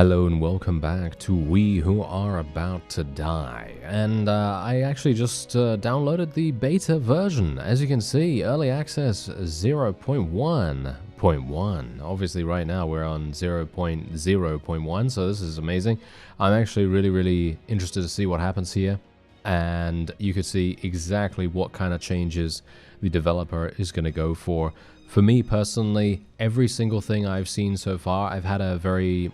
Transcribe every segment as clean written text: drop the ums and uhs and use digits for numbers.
Hello and welcome back to We Who Are About to Die. And I actually just downloaded the beta version. As you can see, early access 0.1.1. Obviously right now we're on 0.0.1, so this is amazing. I'm actually really interested to see what happens here. And you can see exactly what kind of changes the developer is going to go for. For me personally, every single thing I've seen so far, I've had a very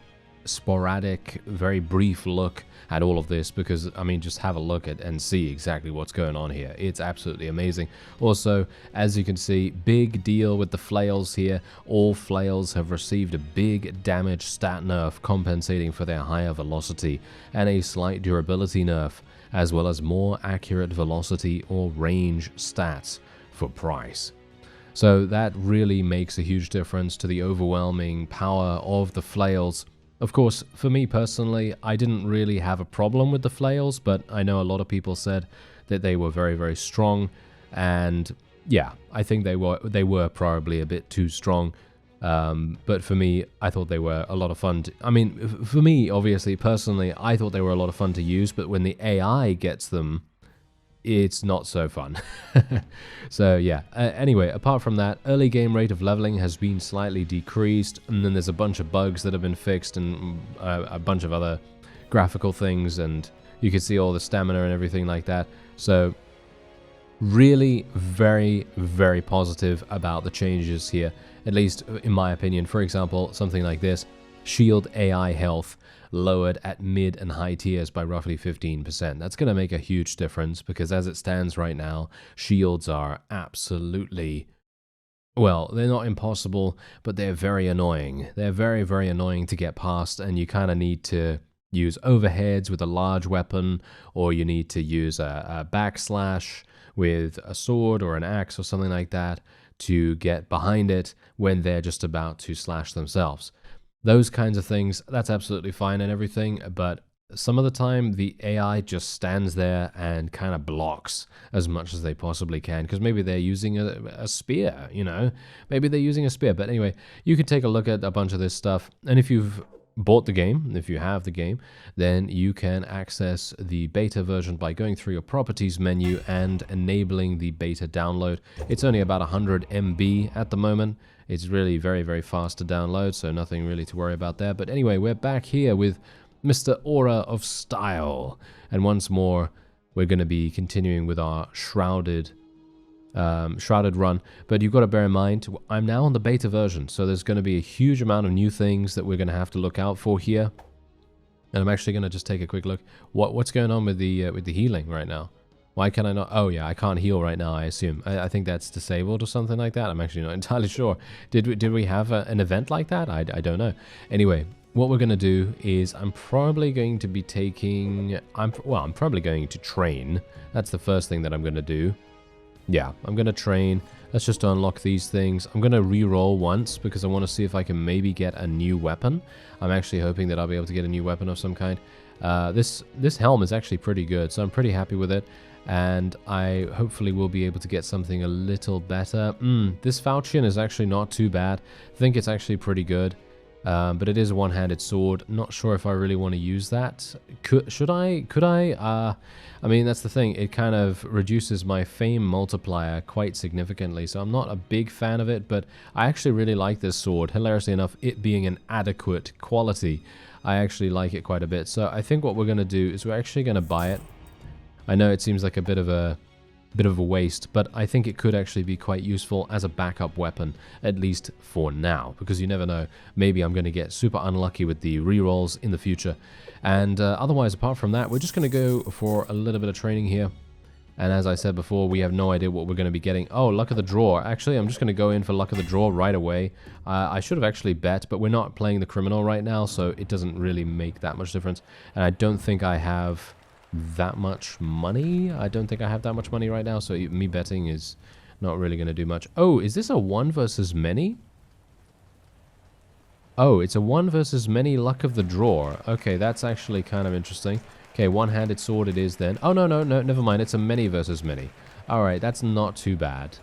sporadic, very brief look at all of this because, I mean, just have a look at and see exactly what's going on here. It's absolutely amazing. Also, as you can see, big deal with the flails here. All flails have received a big damage stat nerf compensating for their higher velocity and a slight durability nerf, as well as more accurate velocity or range stats for price. So that really makes a huge difference to the overwhelming power of the flails. Of course, for me personally, I didn't really have a problem with the flails, but I know a lot of people said that they were very strong, and yeah, I think they were probably a bit too strong. But for me, I thought they were a lot of fun. I mean, for me, obviously, personally, I thought they were a lot of fun to use, but when the AI gets them, it's not so fun. So yeah, anyway, apart from that, early game rate of leveling has been slightly decreased, and then there's a bunch of bugs that have been fixed and a bunch of other graphical things, and you can see all the stamina and everything like that. So really very positive about the changes here, at least in my opinion. For example, something like this: shield AI health lowered at mid and high tiers by roughly 15%. That's going to make a huge difference because as it stands right now, shields are absolutely, well, they're not impossible, but they're very annoying. They're very annoying to get past, and you kind of need to use overheads with a large weapon, or you need to use a backslash with a sword or an axe or something like that to get behind it when they're just about to slash themselves. Those kinds of things, that's absolutely fine and everything, but some of the time the AI just stands there and kind of blocks as much as they possibly can, because maybe they're using a spear, you know? Maybe they're using a spear, but anyway, you can take a look at a bunch of this stuff, and if you've bought the game, if you have the game, then you can access the beta version by going through your properties menu and enabling the beta download. It's only about 100 MB at the moment. It's really very fast to download, so nothing really to worry about there. But anyway, we're back here with Mr. Aura of Style, and once more we're going to be continuing with our Shrouded run. But you've got to bear in mind, I'm now on the beta version, so there's going to be a huge amount of new things that we're going to have to look out for here. And I'm actually going to just take a quick look. What's going on with the healing right now? Why can I not? Oh yeah, I can't heal right now, I assume. I think that's disabled or something like that. I'm actually not entirely sure. Did we have an event like that? I don't know. Anyway, what we're going to do is I'm probably going to be taking... I'm probably going to train. That's the first thing that I'm going to do. Yeah, I'm going to train. Let's just unlock these things. I'm going to re-roll once because I want to see if I can maybe get a new weapon. I'm actually hoping that I'll be able to get a new weapon of some kind. This helm is actually pretty good, so I'm pretty happy with it. And I hopefully will be able to get something a little better. This falchion is actually not too bad. I think it's actually pretty good. But it is a one-handed sword. Not sure if I really want to use that. Could I? I mean, that's the thing. It kind of reduces my fame multiplier quite significantly. So I'm not a big fan of it, but I actually really like this sword. Hilariously enough, it being an adequate quality, I actually like it quite a bit. So I think what we're going to do is we're actually going to buy it. I know it seems like a bit of a waste, but I think it could actually be quite useful as a backup weapon, at least for now, because you never know, maybe I'm going to get super unlucky with the rerolls in the future. And otherwise, apart from that, we're just going to go for a little bit of training here. And as I said before, we have no idea what we're going to be getting. Oh, luck of the draw. Actually, I'm just going to go in for luck of the draw right away. I should have actually bet, but we're not playing the criminal right now, so it doesn't really make that much difference. And I don't think I have that much money. I don't think I have that much money right now, so me betting is not really going to do much. Oh, is this a 1 versus many? Oh, it's a 1 versus many luck of the draw. Okay, that's actually kind of interesting. Okay, one-handed sword it is then. Oh, no, never mind. It's a many versus many. Alright, that's not too bad.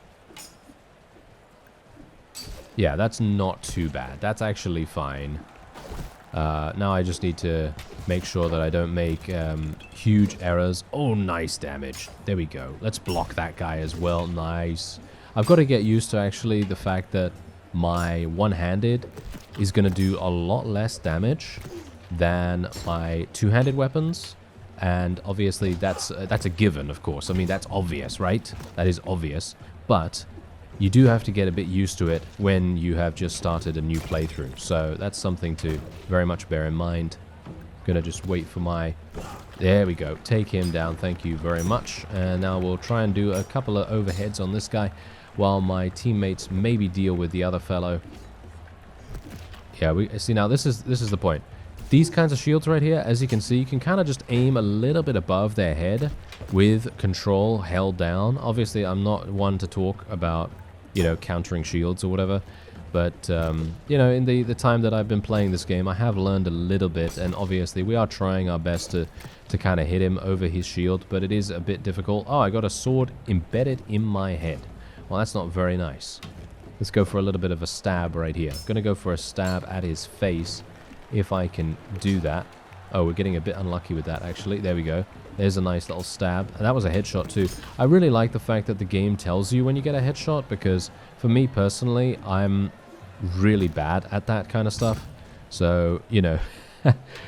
Yeah, that's not too bad. That's actually fine. Now I just need to make sure that I don't make huge errors. Oh, nice damage. There we go. Let's block that guy as well. Nice. I've got to get used to actually the fact that my one-handed is going to do a lot less damage than my two-handed weapons. And obviously that's a given, of course. I mean, that's obvious, right? That is obvious. But you do have to get a bit used to it when you have just started a new playthrough. So that's something to very much bear in mind. Gonna just wait for my... There we go. Take him down. Thank you very much. And now we'll try and do a couple of overheads on this guy while my teammates maybe deal with the other fellow. Yeah, we see now this is the point. These kinds of shields right here, as you can see, you can kind of just aim a little bit above their head with control held down. Obviously, I'm not one to talk about, you know, countering shields or whatever. But, you know, in the time that I've been playing this game, I have learned a little bit. And obviously, we are trying our best to kind of hit him over his shield. But it is a bit difficult. Oh, I got a sword embedded in my head. Well, that's not very nice. Let's go for a little bit of a stab right here. I'm going to go for a stab at his face, if I can do that. Oh, we're getting a bit unlucky with that, actually. There we go. There's a nice little stab. And that was a headshot, too. I really like the fact that the game tells you when you get a headshot, because for me, personally, I'm really bad at that kind of stuff. So, you know,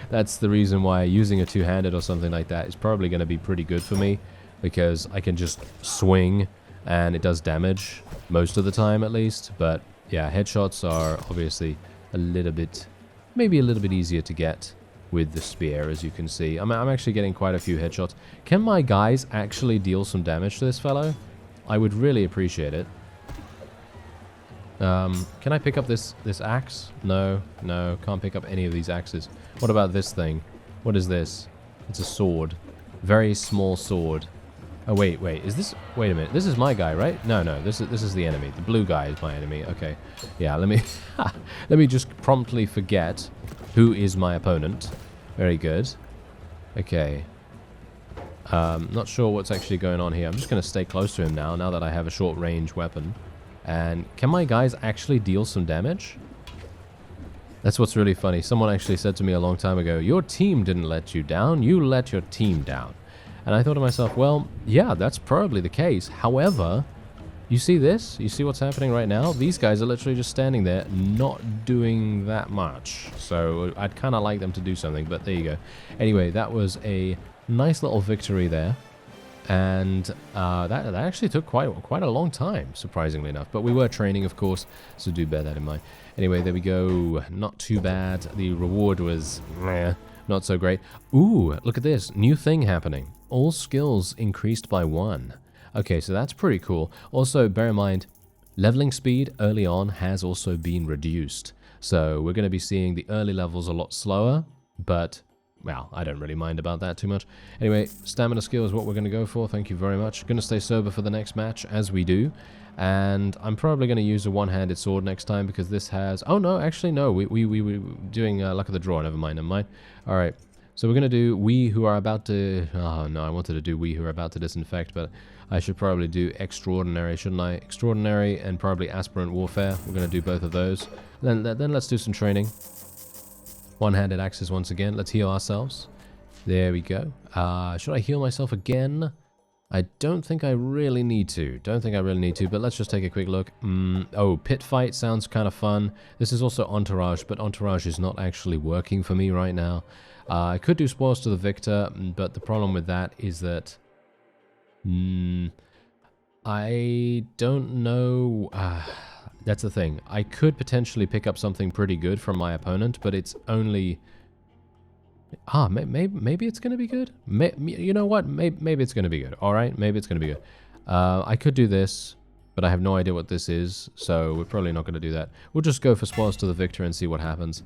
that's the reason why using a two-handed or something like that is probably going to be pretty good for me, because I can just swing, and it does damage, most of the time, at least. But, yeah, headshots are obviously a little bit... maybe a little bit easier to get with the spear, as you can see. I'm actually getting quite a few headshots. Can my guys actually deal some damage to this fellow? I would really appreciate it. Can I pick up this axe? No, can't pick up any of these axes. What about this thing? What is this? It's a sword. Very small sword. Oh, wait, is this... wait a minute. This is my guy, right? No, this is the enemy. The blue guy is my enemy. Okay. Yeah, let me... let me just promptly forget who is my opponent. Very good. Okay. Not sure what's actually going on here. I'm just going to stay close to him now that I have a short-range weapon. And can my guys actually deal some damage? That's what's really funny. Someone actually said to me a long time ago, your team didn't let you down. You let your team down. And I thought to myself, well, yeah, that's probably the case. However, you see this? You see what's happening right now? These guys are literally just standing there, not doing that much. So I'd kind of like them to do something, but there you go. Anyway, that was a nice little victory there. And that actually took quite a long time, surprisingly enough. But we were training, of course, so do bear that in mind. Anyway, there we go. Not too bad. The reward was not so great. Ooh, look at this. New thing happening. All skills increased by 1. Okay, so that's pretty cool. Also, bear in mind, leveling speed early on has also been reduced. So we're going to be seeing the early levels a lot slower, but, well, I don't really mind about that too much. Anyway, stamina skill is what we're going to go for. Thank you very much. Going to stay sober for the next match, as we do. And I'm probably going to use a one-handed sword next time, because this has... oh, no, actually, no. We were doing luck of the draw. Never mind. All right. So we're going to do we who are about to... oh, no, I wanted to do we who are about to disinfect, but I should probably do extraordinary, shouldn't I? Extraordinary and probably aspirant warfare. We're going to do both of those. Then let's do some training. One-handed axes once again. Let's heal ourselves. There we go. Should I heal myself again? I don't think I really need to. But let's just take a quick look. Oh, pit fight sounds kind of fun. This is also Entourage, but Entourage is not actually working for me right now. I could do Spoils to the Victor, but the problem with that is that... I don't know... that's the thing. I could potentially pick up something pretty good from my opponent, but it's only... maybe it's going to be good? You know what? Maybe it's going to be good. Alright, maybe it's going to be good. I could do this, but I have no idea what this is, so we're probably not going to do that. We'll just go for Spoils to the Victor and see what happens.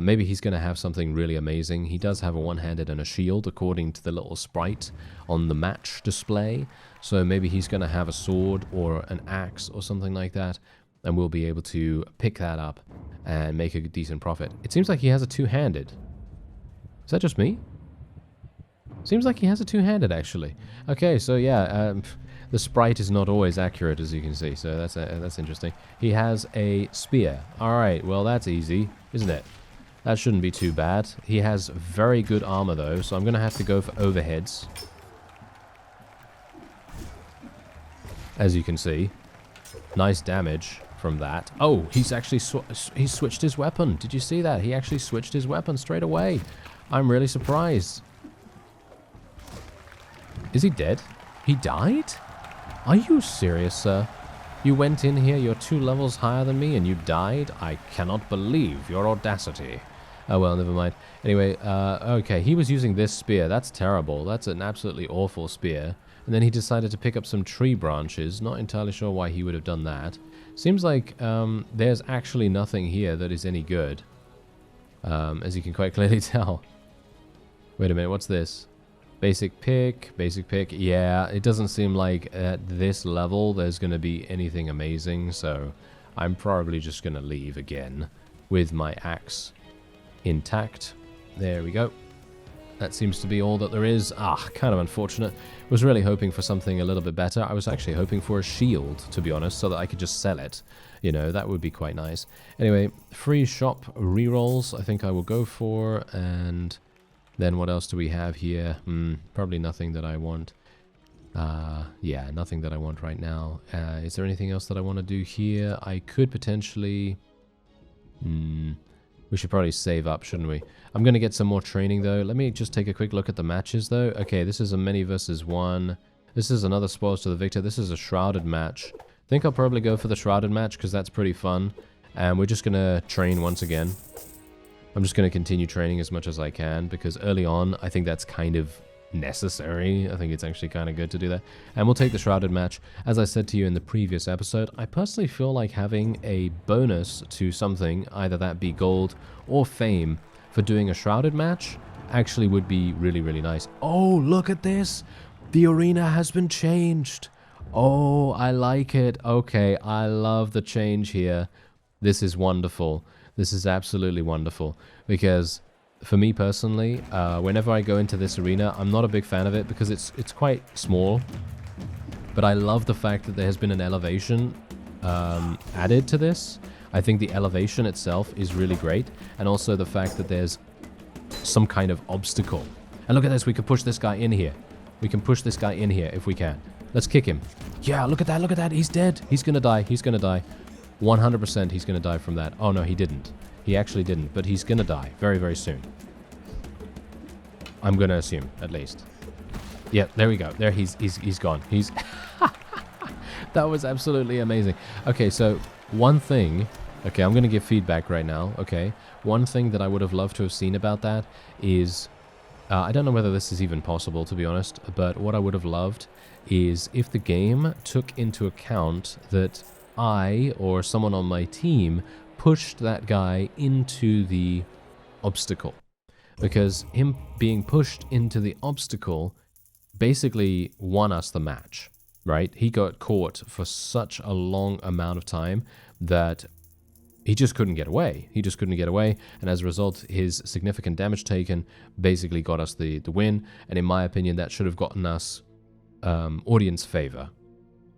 Maybe he's going to have something really amazing. He does have a one-handed and a shield, according to the little sprite on the match display. So maybe he's going to have a sword or an axe or something like that, and we'll be able to pick that up and make a decent profit. It seems like he has a two-handed. Is that just me? Seems like he has a two-handed, actually. Okay, so yeah, the sprite is not always accurate, as you can see, so that's interesting. He has a spear. All right, well, that's easy, isn't it? That shouldn't be too bad. He has very good armor, though, so I'm going to have to go for overheads. As you can see. Nice damage from that. Oh, he's actually he's switched his weapon. Did you see that? He actually switched his weapon straight away. I'm really surprised. Is he dead? He died? Are you serious, sir? You went in here, you're 2 levels higher than me, and you died? I cannot believe your audacity. Oh, well, never mind. Anyway, okay, he was using this spear. That's terrible. That's an absolutely awful spear. And then he decided to pick up some tree branches. Not entirely sure why he would have done that. Seems like there's actually nothing here that is any good. As you can quite clearly tell. Wait a minute, what's this? Basic pick, basic pick. Yeah, it doesn't seem like at this level there's going to be anything amazing. So I'm probably just going to leave again with my axe intact. There we go. That seems to be all that there is. Ah, kind of unfortunate. Was really hoping for something a little bit better. I was actually hoping for a shield, to be honest, so that I could just sell it. You know, that would be quite nice. Anyway, free shop rerolls I think I will go for. And then what else do we have here? Probably nothing that I want. Yeah, nothing that I want right now. Is there anything else that I want to do here? I could potentially... We should probably save up, shouldn't we? I'm going to get some more training, though. Let me just take a quick look at the matches, though. Okay, this is a many versus 1. This is another spoils to the victor. This is a shrouded match. I think I'll probably go for the shrouded match, because that's pretty fun. And we're just going to train once again. I'm just going to continue training as much as I can, because early on, I think that's kind of necessary. I think it's actually kind of good to do that. And we'll take the shrouded match. As I said to you in the previous episode, I personally feel like having a bonus to something, either that be gold or fame, for doing a shrouded match actually would be really, really nice. Oh, look at this! The arena has been changed! Oh, I like it. Okay, I love the change here. This is wonderful. This is absolutely wonderful. Because for me personally, whenever I go into this arena, I'm not a big fan of it because it's quite small. But I love the fact that there has been an elevation added to this. I think the elevation itself is really great. And also the fact that there's some kind of obstacle. And look at this, we can push this guy in here. We can push this guy in here if we can. Let's kick him. Yeah, look at that, he's dead. He's gonna die, he's gonna die. 100% he's gonna die from that. Oh no, he didn't. He actually didn't, but he's gonna die very, very soon. I'm gonna assume, at least. Yeah, there we go. There, he's gone. He's... That was absolutely amazing. Okay, so one thing... Okay, I'm gonna give feedback right now, okay? One thing that I would have loved to have seen about that is... I don't know whether this is even possible, to be honest, but what I would have loved is if the game took into account that I, or someone on my team, pushed that guy into the obstacle. Because him being pushed into the obstacle basically won us the match, right? He got caught for such a long amount of time that he just couldn't get away. He just couldn't get away, and as a result, his significant damage taken basically got us the win, and in my opinion, that should have gotten us audience favor.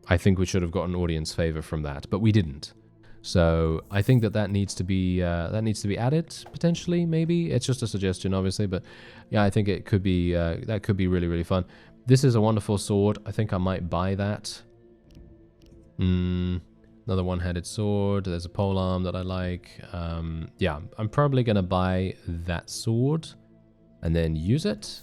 I think we should have gotten audience favor from that, but we didn't. So I think that needs to be added potentially. Maybe it's just a suggestion, obviously, but yeah, I think it could be that could be really, really fun. This is a wonderful sword. I think I might buy that. Another one-handed sword. There's a polearm that I like. Yeah, I'm probably gonna buy that sword and then use it.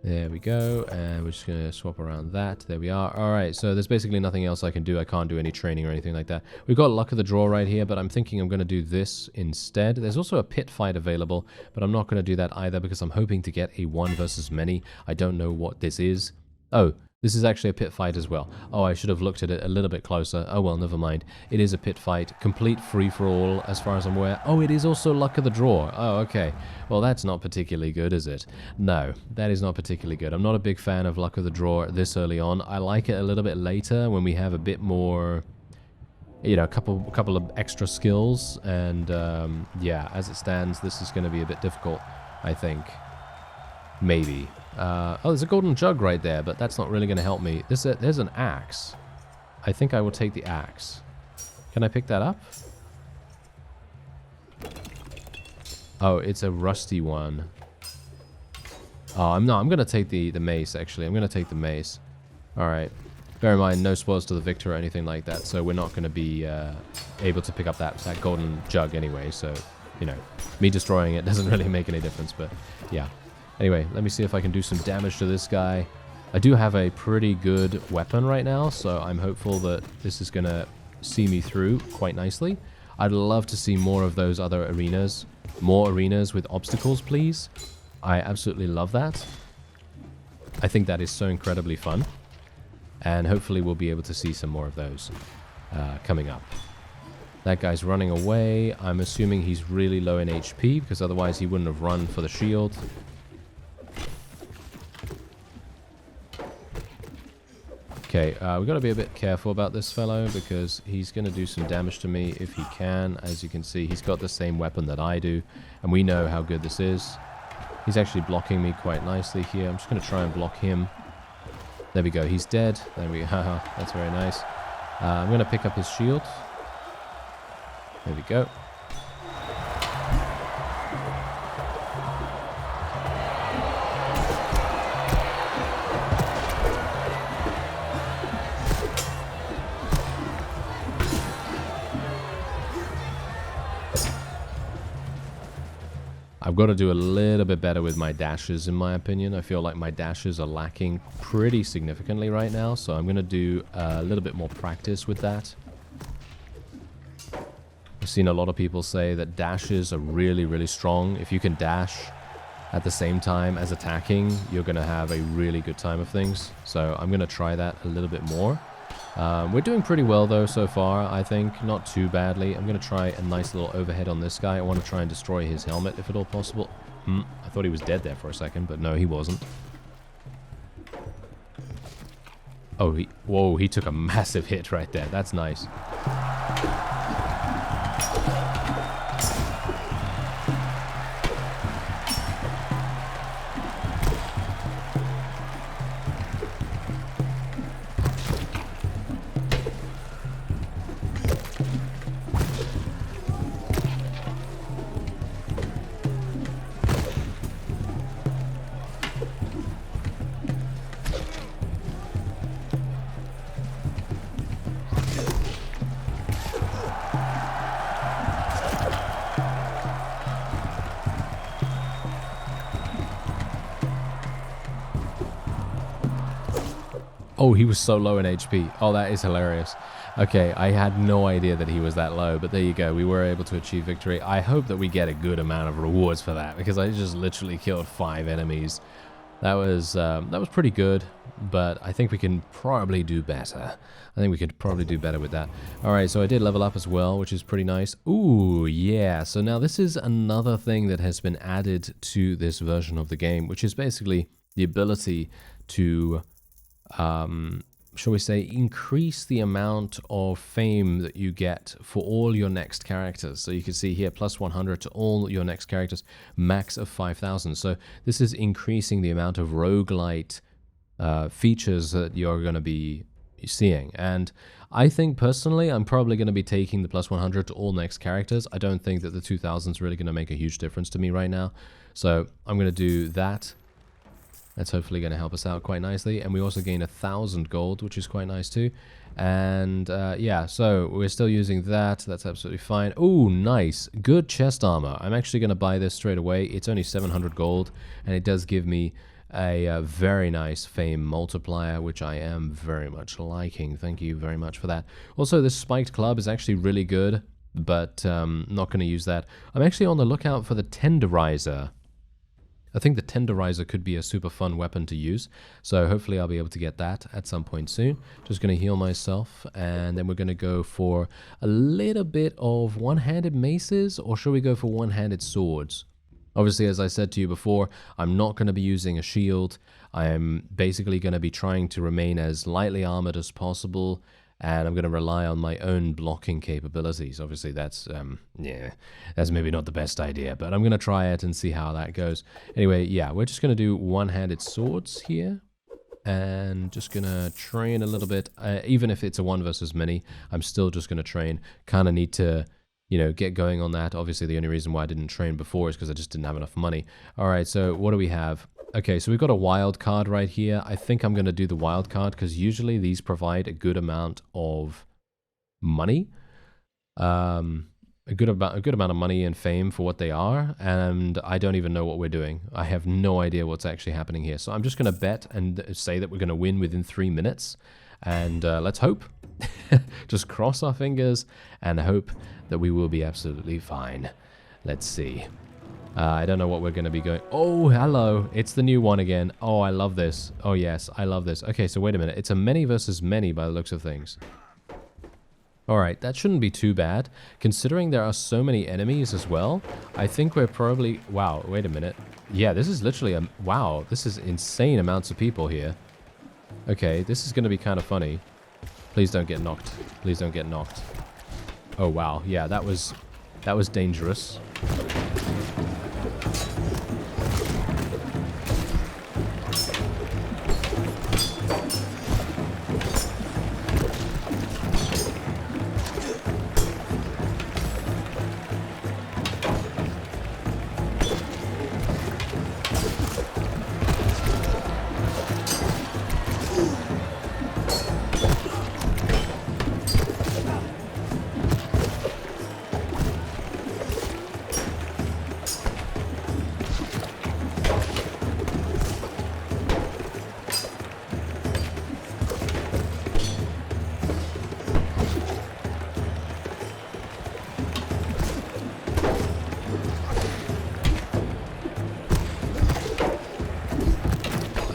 There we go, and we're just going to swap around that. There we are. All right, so there's basically nothing else I can do. I can't do any training or anything like that. We've got luck of the draw right here, but I'm thinking I'm going to do this instead. There's also a pit fight available, but I'm not going to do that either because I'm hoping to get a 1 versus many. I don't know what this is. Oh, this is actually a pit fight as well. Oh, I should have looked at it a little bit closer. Oh, well, never mind. It is a pit fight. Complete free-for-all, as far as I'm aware. Oh, it is also luck of the draw. Oh, okay. Well, that's not particularly good, is it? No, that is not particularly good. I'm not a big fan of luck of the draw this early on. I like it a little bit later when we have a bit more, you know, a couple of extra skills. And, yeah, as it stands, this is going to be a bit difficult, I think. Maybe. Oh, there's a golden jug right there, but that's not really going to help me. There's an axe. I think I will take the axe. Can I pick that up? Oh, it's a rusty one. Oh, I'm going to take the mace, actually. I'm going to take the mace. Alright. Bear in mind, no spoils to the victor or anything like that, so we're not going to be able to pick up that golden jug anyway, so, you know, me destroying it doesn't really make any difference, but yeah. Anyway, let me see if I can do some damage to this guy. I do have a pretty good weapon right now, so I'm hopeful that this is going to see me through quite nicely. I'd love to see more of those other arenas. More arenas with obstacles, please. I absolutely love that. I think that is so incredibly fun. And hopefully we'll be able to see some more of those coming up. That guy's running away. I'm assuming he's really low in HP, because otherwise he wouldn't have run for the shield. Okay, we've got to be a bit careful about this fellow, because he's going to do some damage to me if he can. As you can see, he's got the same weapon that I do, and we know how good this is. He's actually blocking me quite nicely here. I'm just going to try and block him. There we go, he's dead. There we go, haha, that's very nice. I'm going to pick up his shield. There we go. I've got to do a little bit better with my dashes, in my opinion. I feel like my dashes are lacking pretty significantly right now, so I'm going to do a little bit more practice with that. I've seen a lot of people say that dashes are really, really strong. If you can dash at the same time as attacking, you're going to have a really good time of things. So I'm going to try that a little bit more. We're doing pretty well, though, so far, I think. Not too badly. I'm going to try a nice little overhead on this guy. I want to try and destroy his helmet, if at all possible. I thought he was dead there for a second, but no, he wasn't. Oh, whoa, he took a massive hit right there. That's nice. Oh, he was so low in HP. Oh, that is hilarious. Okay, I had no idea that he was that low, but there you go. We were able to achieve victory. I hope that we get a good amount of rewards for that, because I just literally killed 5 enemies. That was pretty good, but I think we can probably do better. I think we could probably do better with that. Alright, so I did level up as well, which is pretty nice. Ooh, yeah. So now this is another thing that has been added to this version of the game, which is basically the ability to shall we say, increase the amount of fame that you get for all your next characters. So you can see here, plus 100 to all your next characters, max of 5,000. So this is increasing the amount of roguelite features that you're going to be seeing. And I think, personally, I'm probably going to be taking the plus 100 to all next characters. I don't think that the 2,000 is really going to make a huge difference to me right now. So I'm going to do that. That's hopefully going to help us out quite nicely. And we also gain 1,000 gold, which is quite nice too. And yeah, so we're still using that. That's absolutely fine. Oh, nice. Good chest armor. I'm actually going to buy this straight away. It's only 700 gold, and it does give me a very nice fame multiplier, which I am very much liking. Thank you very much for that. Also, this spiked club is actually really good, but not going to use that. I'm actually on the lookout for the tenderizer. I think the tenderizer could be a super fun weapon to use, so hopefully I'll be able to get that at some point soon. Just going to heal myself, and then we're going to go for a little bit of one-handed maces, or should we go for one-handed swords? Obviously, as I said to you before, I'm not going to be using a shield. I'm basically going to be trying to remain as lightly armored as possible, and I'm going to rely on my own blocking capabilities. Obviously, that's, yeah, that's maybe not the best idea, but I'm going to try it and see how that goes. Anyway, yeah, we're just going to do one-handed swords here, and just going to train a little bit. Even if it's a 1 versus many, I'm still just going to train. Kind of need to, you know, get going on that. Obviously, the only reason why I didn't train before is because I just didn't have enough money. All right, so what do we have? Okay, so we've got a wild card right here. I think I'm going to do the wild card because usually these provide a good amount of money. A good amount of money and fame for what they are, and I don't even know what we're doing. I have no idea what's actually happening here. So I'm just going to bet and say that we're going to win within 3 minutes, and let's hope. Just cross our fingers and hope that we will be absolutely fine. Let's see. I don't know what we're going to be going... Oh, hello. It's the new one again. Oh, I love this. Oh, yes, I love this. Okay, so wait a minute. It's a many versus many by the looks of things. Alright, that shouldn't be too bad. Considering there are so many enemies as well, I think we're probably... Wow, wait a minute. Yeah, this is literally a... Wow, this is insane amounts of people here. Okay, this is going to be kind of funny. Please don't get knocked. Please don't get knocked. Oh, wow. Yeah, that was dangerous.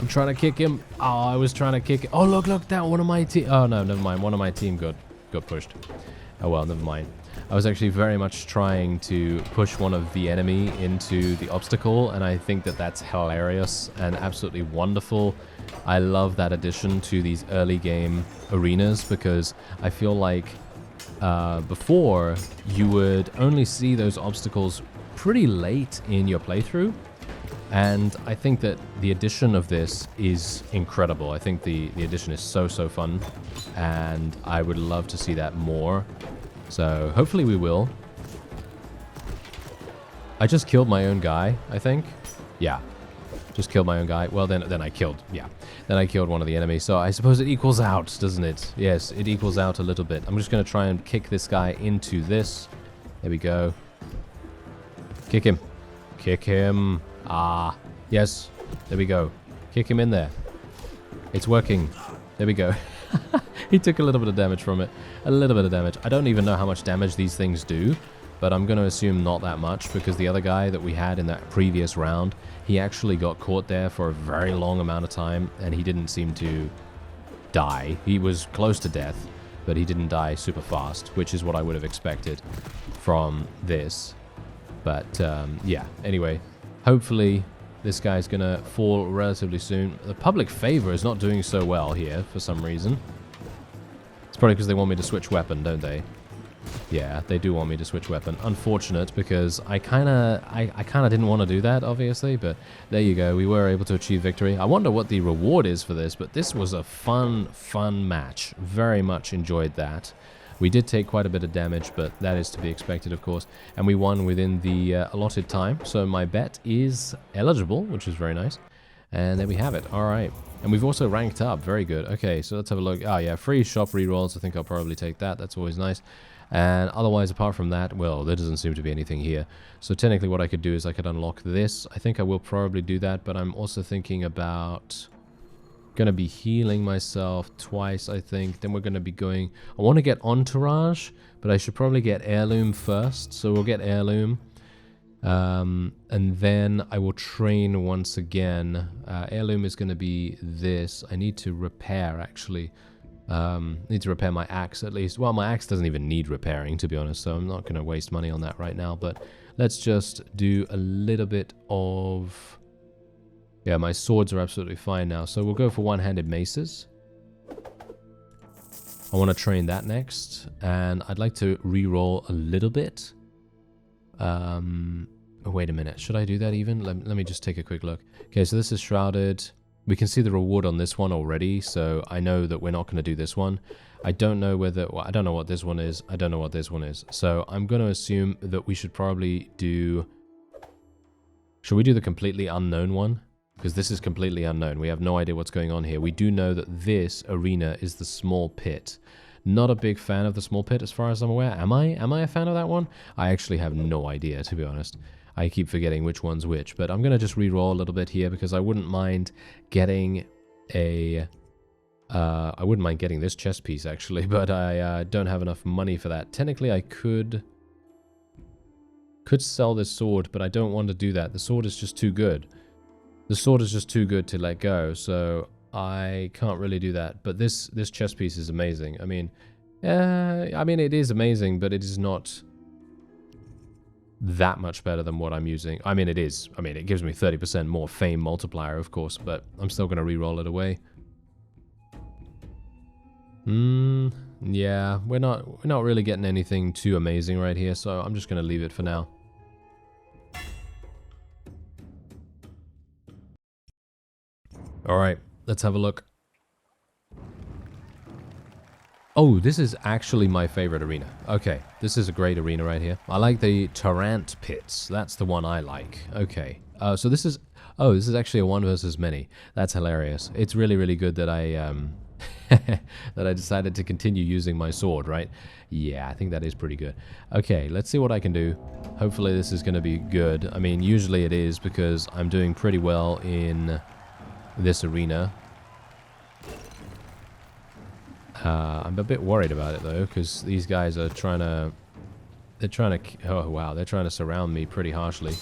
Trying to kick him. Oh, I was trying to kick. Oh, look, that one of my team. Oh, no, never mind. One of my team got pushed. Oh, well, never mind. I was actually very much trying to push one of the enemy into the obstacle, and I think that that's hilarious and absolutely wonderful. I love that addition to these early game arenas because I feel like before you would only see those obstacles pretty late in your playthrough. And I think that the addition of this is incredible. I think the addition is so fun, and I would love to see that more. So hopefully we will. I just killed my own guy, I think. Yeah, just killed my own guy. Well, then I killed, yeah. Then I killed one of the enemies. So I suppose it equals out, doesn't it? Yes, it equals out a little bit. I'm just going to try and kick this guy into this. There we go. Kick him. Kick him. Ah, yes. There we go. Kick him in there. It's working. There we go. He took a little bit of damage from it. A little bit of damage. I don't even know how much damage these things do, but I'm going to assume not that much because the other guy that we had in that previous round, he actually got caught there for a very long amount of time, and he didn't seem to die. He was close to death, but he didn't die super fast, which is what I would have expected from this. But, yeah. Anyway... Hopefully, this guy's going to fall relatively soon. The public favor is not doing so well here for some reason. It's probably because they want me to switch weapon, don't they? Yeah, they do want me to switch weapon. Unfortunate, because I kind of didn't want to do that, obviously, but there you go. We were able to achieve victory. I wonder what the reward is for this, but this was a fun match. Very much enjoyed that. We did take quite a bit of damage, but that is to be expected, of course. And we won within the allotted time. So my bet is eligible, which is very nice. And there we have it. All right. And we've also ranked up. Very good. Okay, so let's have a look. Oh, yeah, free shop rerolls. I think I'll probably take that. That's always nice. And otherwise, apart from that, well, there doesn't seem to be anything here. So technically what I could do is I could unlock this. I think I will probably do that, but I'm also thinking about... Gonna be healing myself twice, I think. Then we're gonna be going... I want to get Entourage, but I should probably get Heirloom first. So we'll get Heirloom. And then I will train once again. Heirloom is gonna be this. I need to repair, actually. Need to repair my axe, at least. Well, my axe doesn't even need repairing, to be honest. So I'm not gonna waste money on that right now. But let's just do a little bit of... Yeah, my swords are absolutely fine now. So we'll go for one-handed maces. I want to train that next. And I'd like to re-roll a little bit. Wait a minute. Should I do that even? Let me just take a quick look. Okay, so this is Shrouded. We can see the reward on this one already, so I know that we're not going to do this one. I don't know whether... Well, I don't know what this one is. I don't know what this one is. So I'm going to assume that we should probably do... Should we do the completely unknown one? Because this is completely unknown. We have no idea what's going on here. We do know that this arena is the small pit. Not a big fan of the small pit as far as I'm aware. Am I? Am I a fan of that one? I actually have no idea, to be honest. I keep forgetting which one's which. But I'm going to just re-roll a little bit here because I wouldn't mind getting a... I wouldn't mind getting this chest piece, actually, but I don't have enough money for that. Technically, I could sell this sword, but I don't want to do that. The sword is just too good. The sword is just too good to let go, so I can't really do that. But this chest piece is amazing. I mean, it is amazing, but it is not that much better than what I'm using. I mean, it is. I mean, it gives me 30% more fame multiplier, of course, but I'm still going to re-roll it away. Yeah, we're not really getting anything too amazing right here, so I'm just going to leave it for now. Alright, let's have a look. Oh, this is actually my favorite arena. Okay, this is a great arena right here. I like the Tarrant pits. That's the one I like. Okay, so this is... Oh, this is actually a 1 versus many. That's hilarious. It's really, really good that I that I decided to continue using my sword, right? Yeah, I think that is pretty good. Okay, let's see what I can do. Hopefully this is going to be good. I mean, usually it is because I'm doing pretty well in this arena. I'm a bit worried about it though, because these guys are trying to... Oh wow, they're trying to surround me pretty harshly.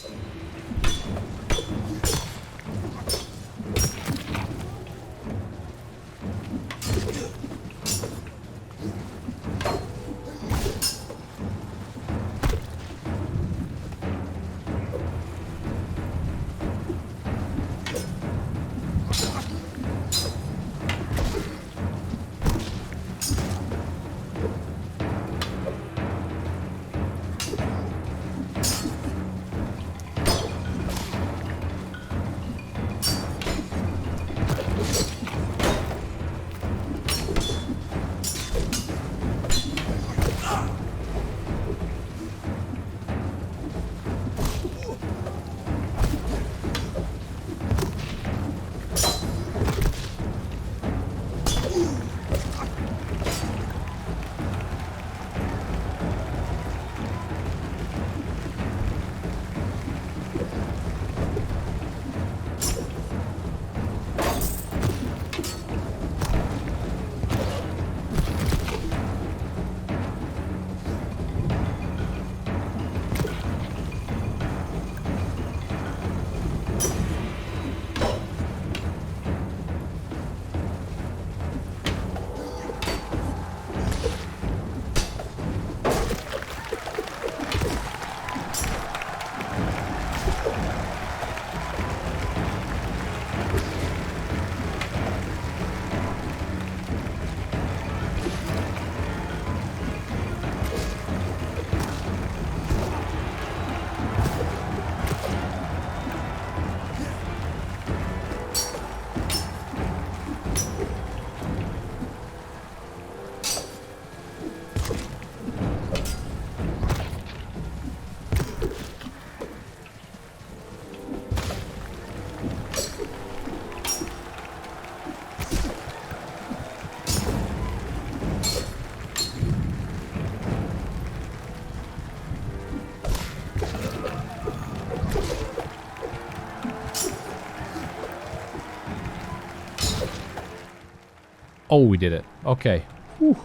Oh, we did it. Okay. Whew.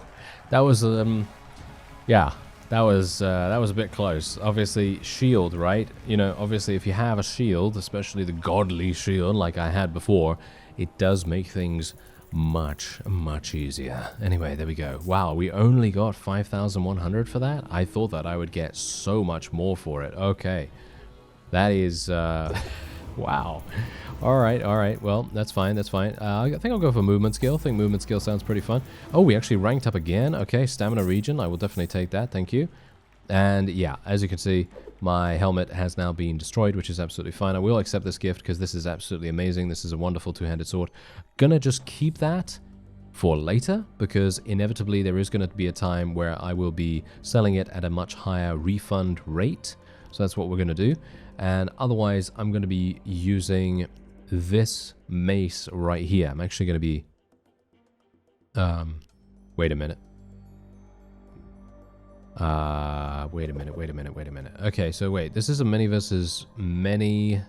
That was yeah, that was a bit close. Obviously, shield, right? You know, obviously, if you have a shield, especially the godly shield like I had before, it does make things much, much easier. Anyway, there we go. Wow, we only got 5,100 for that? I thought that I would get so much more for it. Okay. That is, wow. Alright, well, that's fine, that's fine. I think I'll go for movement skill. I think movement skill sounds pretty fun. Oh, we actually ranked up again. Okay, stamina region. I will definitely take that, thank you. And yeah, as you can see, My helmet has now been destroyed, which is absolutely fine. I will accept this gift because this is absolutely amazing. This is a wonderful two-handed sword. Gonna just keep that for later, because inevitably there is going to be a time where I will be selling it at a much higher refund rate. So that's what we're going to do. And otherwise, I'm going to be using this mace right here. I'm actually going to be... wait a minute. Wait a minute. Okay, so wait. This is a many versus many...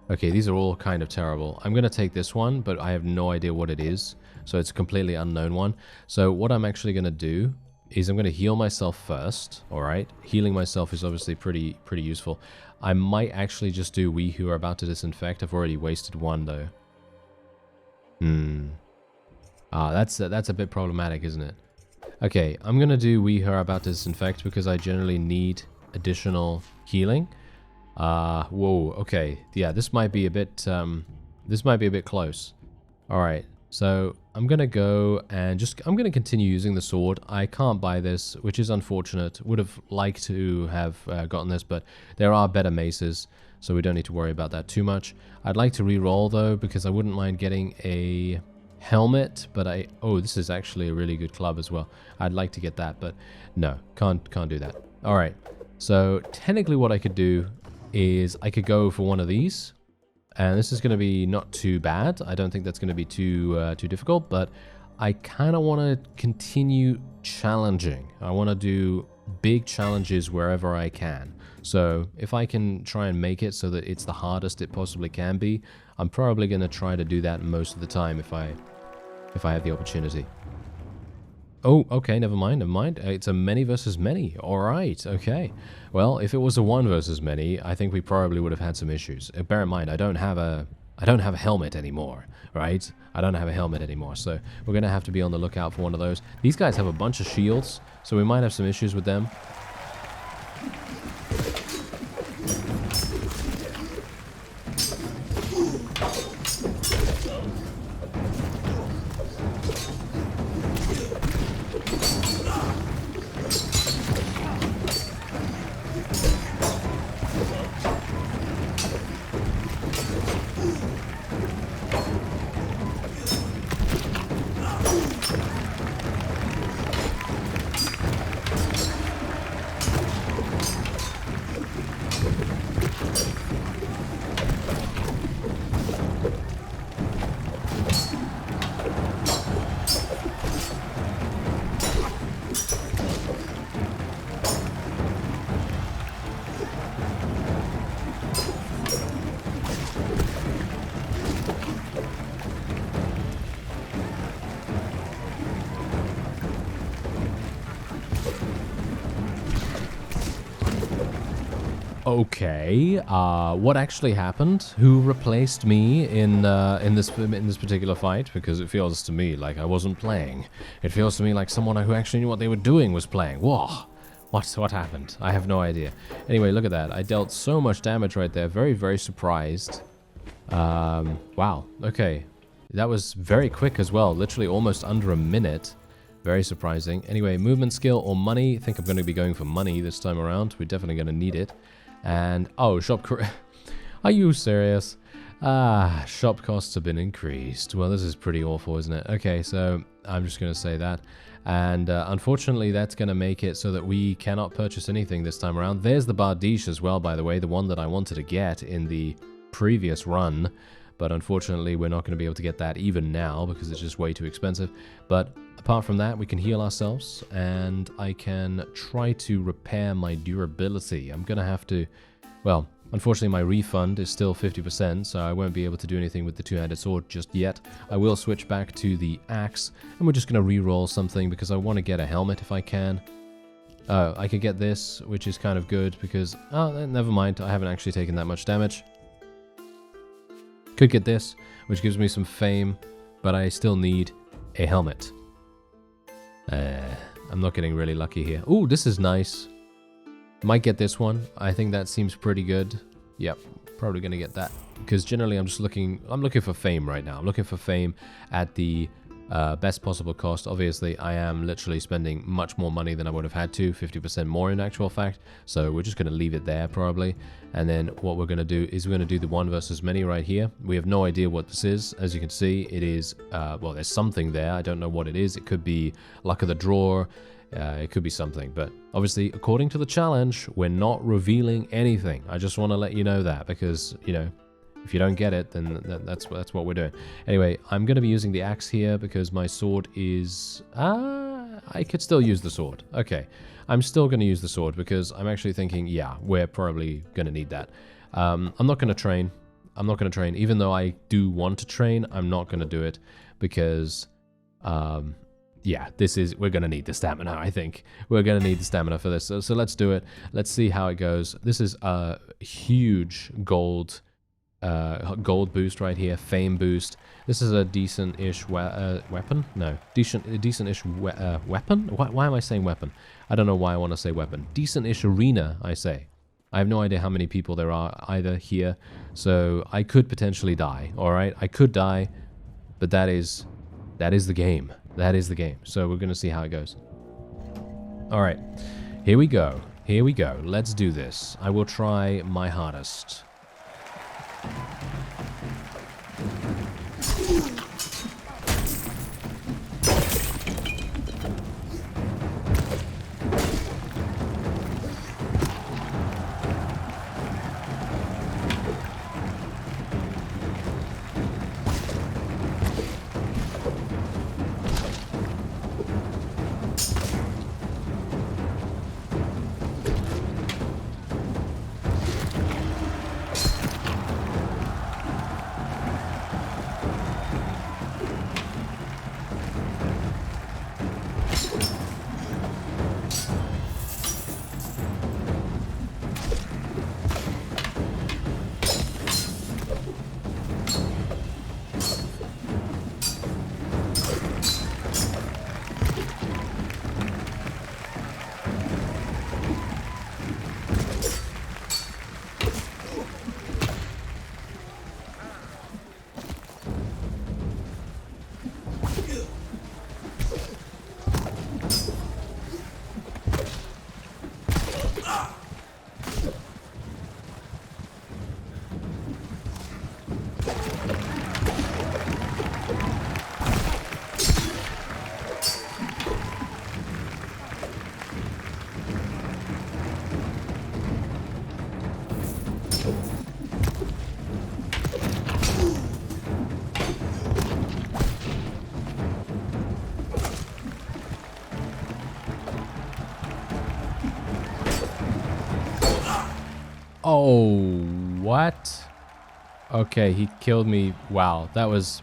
Okay, these are all kind of terrible. I'm going to take this one, but I have no idea what it is. So it's a completely unknown one. So what I'm actually going to do is I'm going to heal myself first. All right. Healing myself is obviously pretty useful. I might actually just do we who are about to disinfect. I've already wasted one though. That's a bit problematic, isn't it? Okay, I'm going to do we who are about to disinfect because I generally need additional healing. Whoa, okay. Yeah, this might be a bit close. All right. So I'm going to go and I'm going to continue using the sword. I can't buy this, which is unfortunate. Would have liked to have gotten this, but there are better maces, so we don't need to worry about that too much. I'd like to re-roll though, because I wouldn't mind getting a helmet, but oh, this is actually a really good club as well. I'd like to get that, but no, can't do that. All right. So technically what I could do is I could go for one of these. And this is going to be not too bad. I don't think that's going to be too difficult, but I kind of want to continue challenging. I want to do big challenges wherever I can. So if I can try and make it so that it's the hardest it possibly can be, I'm probably going to try to do that most of the time if I have the opportunity. Oh, okay, never mind. It's a many versus many. All right, okay. Well, if it was a one versus many, I think we probably would have had some issues. Bear in mind, I don't have a helmet anymore, right? I don't have a helmet anymore, so we're going to have to be on the lookout for one of those. These guys have a bunch of shields, so we might have some issues with them. Okay, what actually happened? Who replaced me in this particular fight? Because it feels to me like I wasn't playing. It feels to me like someone who actually knew what they were doing was playing. Whoa, what happened? I have no idea. Anyway, look at that. I dealt so much damage right there. Very surprised. Wow. Okay, that was very quick as well. Literally almost under a minute. Very surprising. Anyway, movement skill or money. I think I'm going to be going for money this time around. We're definitely going to need it. And, oh, are you serious? Shop costs have been increased. Well, this is pretty awful, isn't it? Okay, so I'm just going to say that. And unfortunately, that's going to make it so that we cannot purchase anything this time around. There's the Bardiche as well, by the way, the one that I wanted to get in the previous run. But unfortunately, we're not going to be able to get that even now because it's just way too expensive. But apart from that, we can heal ourselves and I can try to repair my durability. I'm going to have to, well, unfortunately, my refund is still 50%, so I won't be able to do anything with the two-handed sword just yet. I will switch back to the axe and we're just going to re-roll something because I want to get a helmet if I can. I could get this, which is kind of good because, oh, never mind. I haven't actually taken that much damage. Could get this, which gives me some fame, but I still need a helmet. I'm not getting really lucky here. Ooh, this is nice. Might get this one. I think that seems pretty good. Yep, probably gonna get that. Because generally I'm looking for fame right now. I'm looking for fame at the Best possible cost. Obviously, I am literally spending much more money than I would have had to, 50% more in actual fact. So we're just going to leave it there probably. And then what we're going to do is we're going to do the one versus many right here. We have no idea what this is. As you can see, it is, well, there's something there. I don't know what it is. It could be luck of the draw. It could be something. But obviously, according to the challenge, we're not revealing anything. I just want to let you know that because, you know, if you don't get it, then that's what we're doing. Anyway, I'm going to be using the axe here because my sword is... I could still use the sword. Okay, I'm still going to use the sword because I'm actually thinking, yeah, we're probably going to need that. I'm not going to train. I'm not going to train. Even though I do want to train, I'm not going to do it because... yeah, we're going to need the stamina, I think. We're going to need the stamina for this. So let's do it. Let's see how it goes. This is a huge gold boost right here, fame boost. This is a decent-ish weapon? No, decent-ish weapon? Why am I saying weapon? I don't know why I want to say weapon. Decent-ish arena, I say. I have no idea how many people there are either here, so I could potentially die, alright? I could die, but that is the game. That is the game. So we're going to see how it goes. Alright, here we go. Here we go. Let's do this. I will try my hardest. Oh, what? Okay, he killed me. Wow, that was...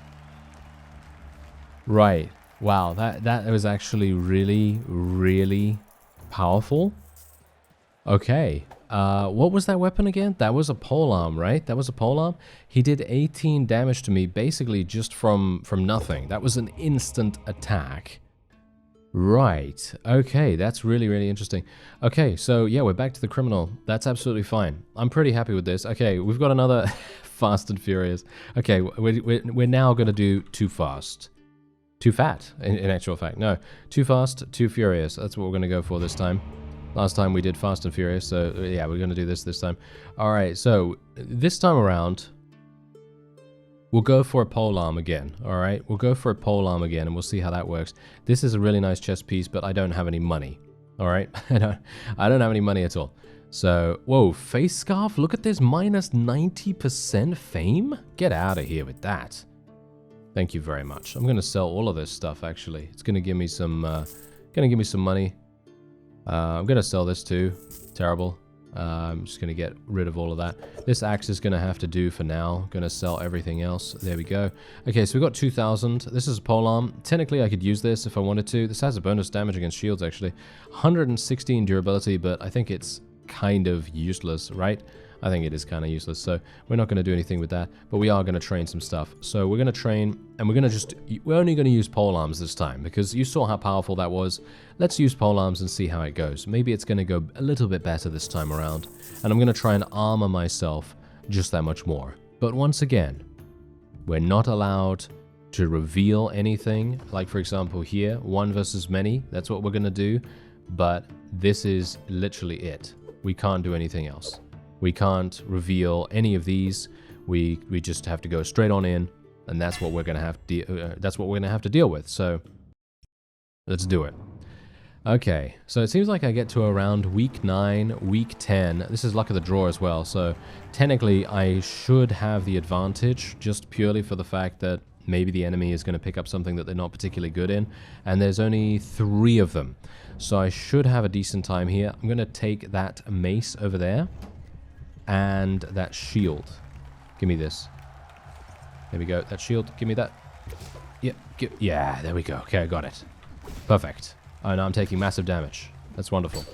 Right. Wow, that was actually really, really powerful. Okay. What was that weapon again? That was a polearm, right? That was a polearm. He did 18 damage to me, basically just from nothing. That was an instant attack. Right. Okay, that's really, really interesting. Okay, so yeah, we're back to the criminal. That's absolutely fine. I'm pretty happy with this. Okay, we've got another Fast and Furious. Okay, we're now going to do Too Fast. Too Fat, in actual fact. No, Too Fast, Too Furious. That's what we're going to go for this time. Last time we did Fast and Furious, so yeah, we're going to do this time. All right, so this time around... We'll go for a polearm again, alright? We'll go for a polearm again and we'll see how that works. This is a really nice chess piece, but I don't have any money, alright? I don't have any money at all. So, whoa, face scarf? Look at this, minus 90% fame? Get out of here with that. Thank you very much. I'm going to sell all of this stuff, actually. It's going to give me some, money. I'm going to sell this too. Terrible. I'm just going to get rid of all of that. This axe is going to have to do for now. Going to sell everything else. There we go. Okay, so we've got 2,000. This is a polearm. Technically, I could use this if I wanted to. This has a bonus damage against shields, actually. 116 durability, but I think it's kind of useless, right? I think it is kind of useless, so we're not going to do anything with that, but we are going to train some stuff. So we're going to train, and we're only going to use polearms this time, because you saw how powerful that was. Let's use polearms and see how it goes. Maybe it's going to go a little bit better this time around, and I'm going to try and armor myself just that much more. But once again, we're not allowed to reveal anything. Like, for example, here, 1 versus many, that's what we're going to do. But this is literally it. We can't do anything else. We can't reveal any of these. We just have to go straight on in, and that's what we're going to have to deal with. So let's do it. Okay, so it seems like I get to around week 9, week 10. This is luck of the draw as well, so technically I should have the advantage just purely for the fact that maybe the enemy is going to pick up something that they're not particularly good in, and there's only 3 of them. So I should have a decent time here. I'm going to take that mace over there and that shield. Give me this. There we go. That shield. Give me that. Yeah, there we go. Okay, I got it. Perfect. Oh, now I'm taking massive damage. That's wonderful.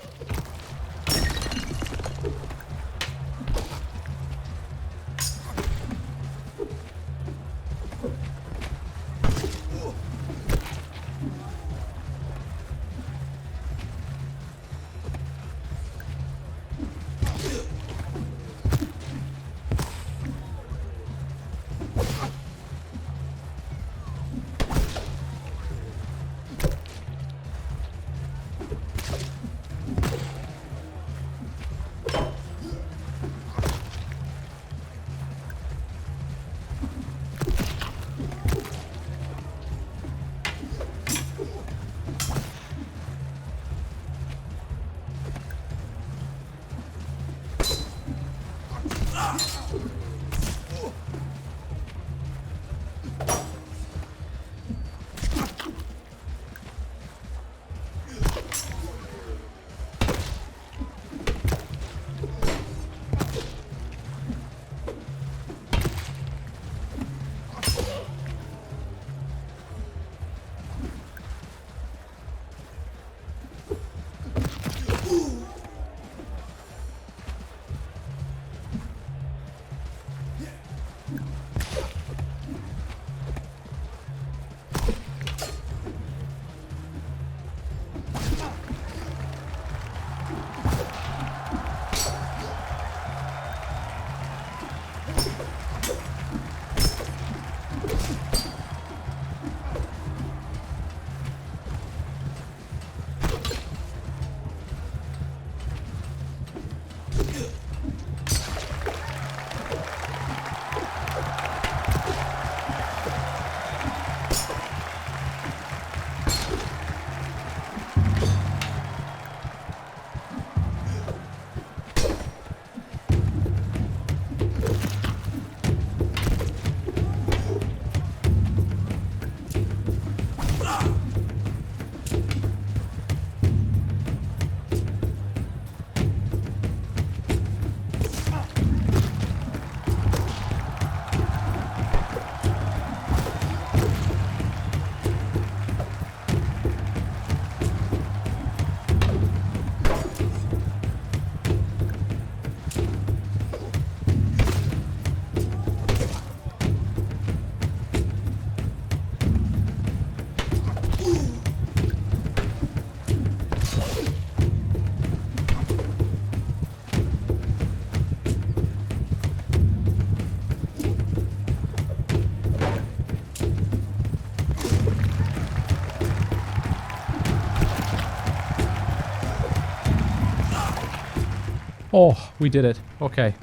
Oh, we did it. Okay.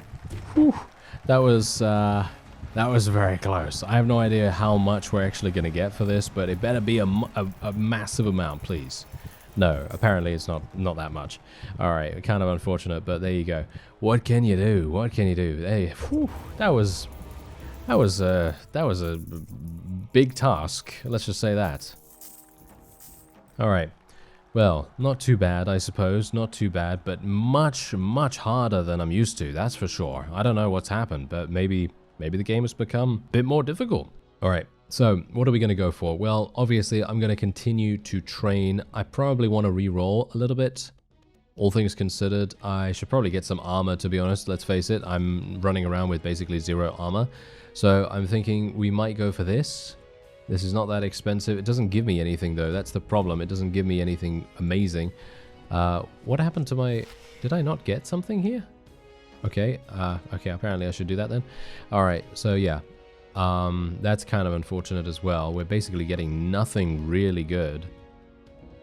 Whew. That was very close. I have no idea how much we're actually going to get for this, but it better be a massive amount, please. No, apparently it's not that much. All right, kind of unfortunate, but there you go. What can you do? What can you do? Hey, whew, that was a big task. Let's just say that. All right. Well, not too bad, I suppose. Not too bad, but much, much harder than I'm used to, that's for sure. I don't know what's happened, but maybe the game has become a bit more difficult. All right, so what are we going to go for? Well, obviously, I'm going to continue to train. I probably want to re-roll a little bit. All things considered, I should probably get some armor, to be honest. Let's face it, I'm running around with basically 0 armor. So I'm thinking we might go for this. This is not that expensive. It doesn't give me anything, though. That's the problem. It doesn't give me anything amazing. What happened to my... Did I not get something here? Okay. Okay, apparently I should do that then. All right, so yeah. That's kind of unfortunate as well. We're basically getting nothing really good.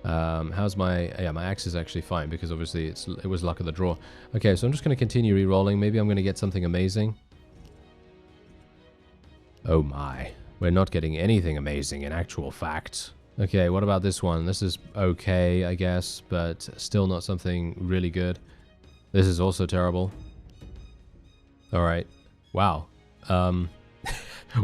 How's my... Yeah, my axe is actually fine because obviously it was luck of the draw. Okay, so I'm just going to continue re-rolling. Maybe I'm going to get something amazing. Oh my. We're not getting anything amazing in actual fact. Okay, what about this one? This is okay, I guess, but still not something really good. This is also terrible. Alright. Wow.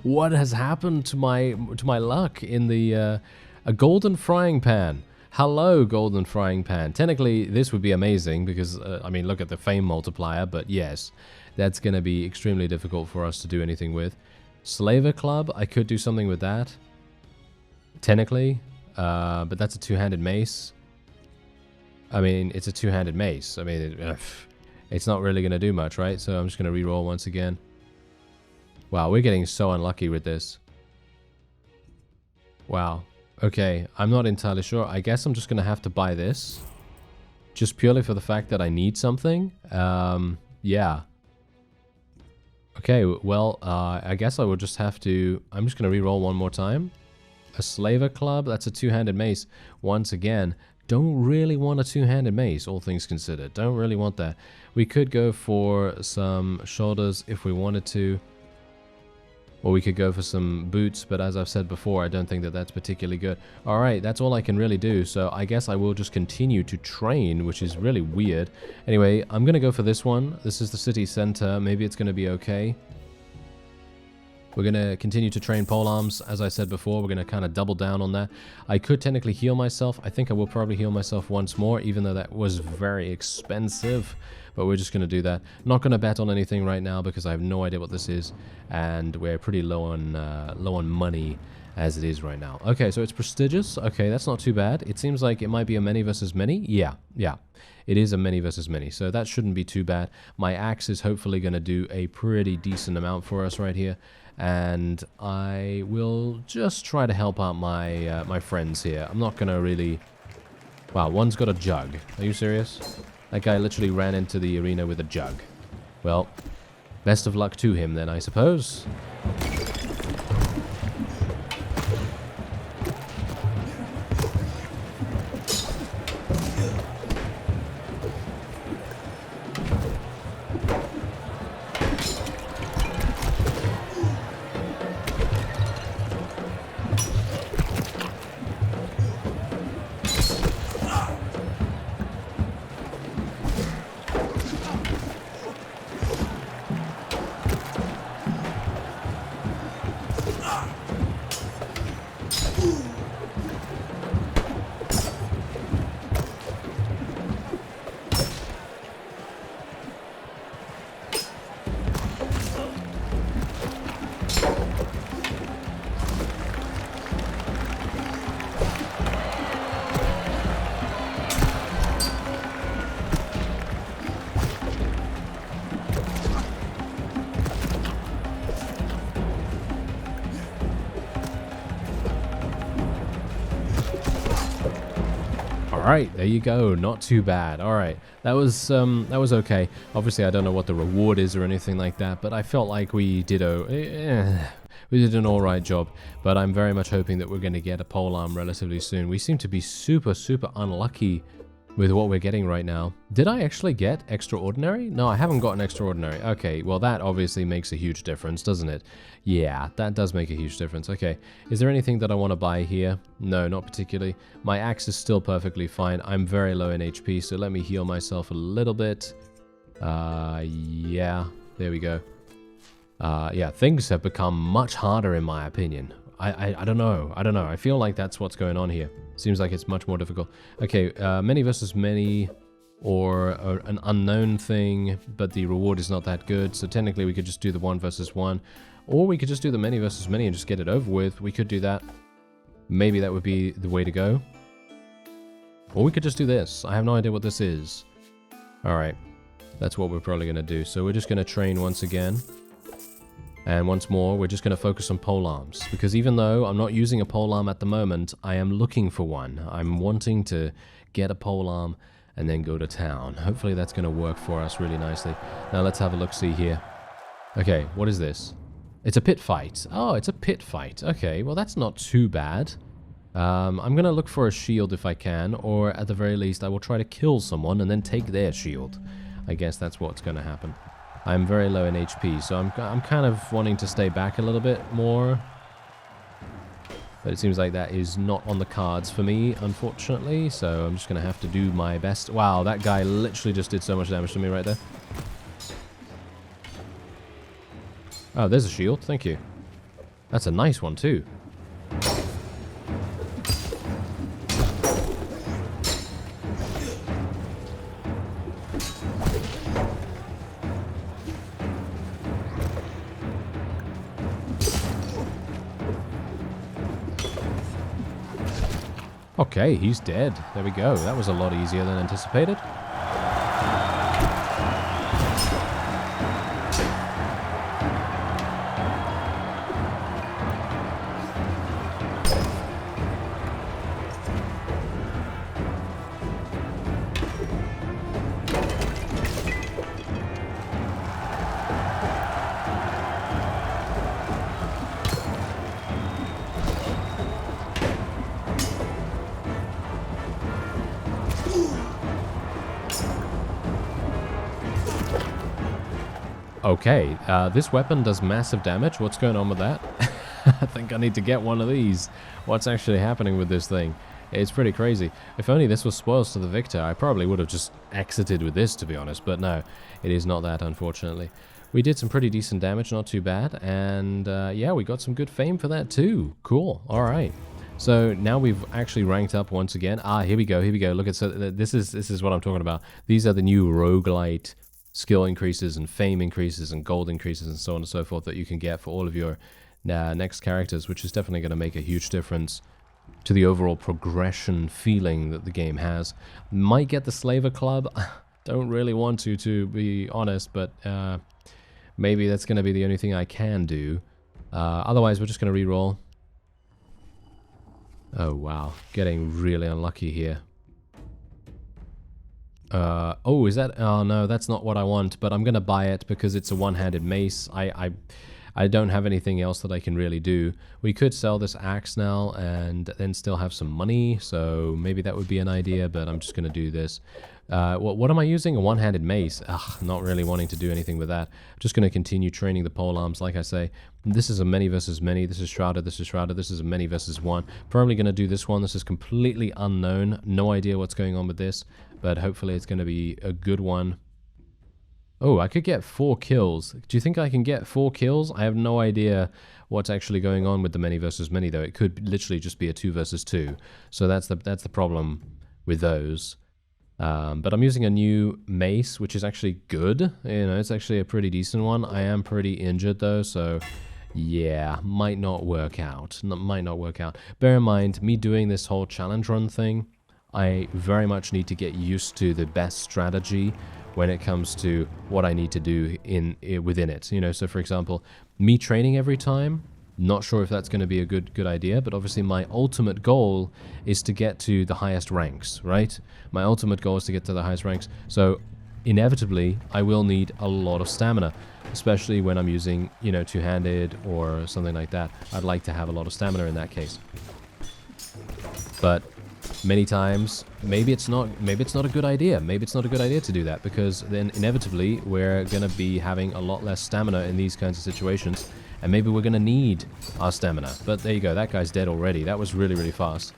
What has happened to my luck in the... a golden frying pan. Hello, golden frying pan. Technically, this would be amazing because, I mean, look at the fame multiplier, but yes, that's going to be extremely difficult for us to do anything with. Slaver club, I could do something with that. Technically, but that's a two-handed mace. I mean, it's a two-handed mace. I mean, it's not really going to do much, right? So I'm just going to re-roll once again. Wow, we're getting so unlucky with this. Wow. Okay, I'm not entirely sure. I guess I'm just going to have to buy this. Just purely for the fact that I need something. Yeah. Okay, well, I guess I will just have to... I'm just going to re-roll one more time. A slaver club, that's a two-handed mace. Once again, don't really want a two-handed mace, all things considered. Don't really want that. We could go for some shoulders if we wanted to. Or we could go for some boots, but as I've said before, I don't think that that's particularly good. Alright, that's all I can really do, so I guess I will just continue to train, which is really weird. Anyway, I'm going to go for this one. This is the city center. Maybe it's going to be okay. We're going to continue to train polearms. As I said before, we're going to kind of double down on that. I could technically heal myself. I think I will probably heal myself once more, even though that was very expensive. But we're just going to do that. Not going to bet on anything right now because I have no idea what this is. And we're pretty low on money as it is right now. Okay, so it's prestigious. Okay, that's not too bad. It seems like it might be a many versus many. Yeah. It is a many versus many, so that shouldn't be too bad. My axe is hopefully going to do a pretty decent amount for us right here. And I will just try to help out my my friends here. I'm not going to really... Wow, one's got a jug. Are you serious? That guy literally ran into the arena with a jug. Well, best of luck to him then, I suppose. Alright, there you go. Not too bad. Alright, that was okay. Obviously, I don't know what the reward is or anything like that, but I felt like we did an alright job. But I'm very much hoping that we're going to get a polearm relatively soon. We seem to be super unlucky with what we're getting right now. Did I actually get extraordinary? No, I haven't gotten extraordinary. Okay, well that obviously makes a huge difference, doesn't it? Yeah, that does make a huge difference. Okay, is there anything that I want to buy here? No, not particularly. My axe is still perfectly fine. I'm very low in HP, so let me heal myself a little bit. Yeah, there we go. Yeah, things have become much harder in my opinion. I don't know. I feel like that's what's going on here. Seems like it's much more difficult. Okay, many versus many, or an unknown thing, but the reward is not that good. So technically we could just do the 1 versus 1. Or we could just do the many versus many and just get it over with. We could do that. Maybe that would be the way to go. Or we could just do this. I have no idea what this is. Alright. That's what we're probably going to do. So we're just going to train once again. And once more, we're just going to focus on polearms. Because even though I'm not using a polearm at the moment, I am looking for one. I'm wanting to get a polearm and then go to town. Hopefully that's going to work for us really nicely. Now let's have a look-see here. Okay, what is this? It's a pit fight. Oh, it's a pit fight. Okay, well that's not too bad. I'm gonna look for a shield if I can, or at the very least I will try to kill someone and then take their shield. I guess that's what's gonna happen. I'm very low in HP, so I'm kind of wanting to stay back a little bit more. But it seems like that is not on the cards for me, unfortunately, so I'm just gonna have to do my best. Wow, that guy literally just did so much damage to me right there. Oh, there's a shield. Thank you. That's a nice one, too. Okay, he's dead. There we go. That was a lot easier than anticipated. Okay, this weapon does massive damage. What's going on with that? I think I need to get one of these. What's actually happening with this thing? It's pretty crazy. If only this was spoils to the victor, I probably would have just exited with this, to be honest. But no, it is not that, unfortunately. We did some pretty decent damage, not too bad. And yeah, we got some good fame for that too. Cool. All right. So now we've actually ranked up once again. Ah, here we go. Here we go. Look at, so this is what I'm talking about. These are the new roguelite skill increases and fame increases and gold increases and so on and so forth that you can get for all of your next characters, which is definitely going to make a huge difference to the overall progression feeling that the game has. Might get the Slaver Club. Don't really want to be honest, but maybe that's going to be the only thing I can do. Otherwise, we're just going to reroll. Oh, wow. Getting really unlucky here. Oh, is that... Oh, no, that's not what I want, but I'm going to buy it because it's a one-handed mace. I don't have anything else that I can really do. We could sell this axe now and then still have some money, so maybe that would be an idea, but I'm just going to do this. What am I using? A one-handed mace. Ugh, not really wanting to do anything with that. I'm just going to continue training the polearms, like I say. This is a many versus many. This is shrouded, this is shrouded. This is a many versus one. Probably going to do this one. This is completely unknown. No idea what's going on with this, but hopefully it's going to be a good one. Oh, I could get 4 kills. Do you think I can get 4 kills? I have no idea what's actually going on with the many versus many, though. It could literally just be a 2 versus 2. So that's the problem with those. But I'm using a new mace, which is actually good. You know, it's actually a pretty decent one. I am pretty injured, though, so yeah, might not work out. Might not work out. Bear in mind, me doing this whole challenge run thing, I very much need to get used to the best strategy when it comes to what I need to do within it. You know, so for example, me training every time, not sure if that's going to be a good idea, but obviously my ultimate goal is to get to the highest ranks, right? My ultimate goal is to get to the highest ranks. So inevitably, I will need a lot of stamina, especially when I'm using, you know, two-handed or something like that. I'd like to have a lot of stamina in that case. But many times, maybe it's not a good idea. Maybe it's not a good idea to do that, because then inevitably we're going to be having a lot less stamina in these kinds of situations, and maybe we're going to need our stamina. But there you go, that guy's dead already. That was really, really fast.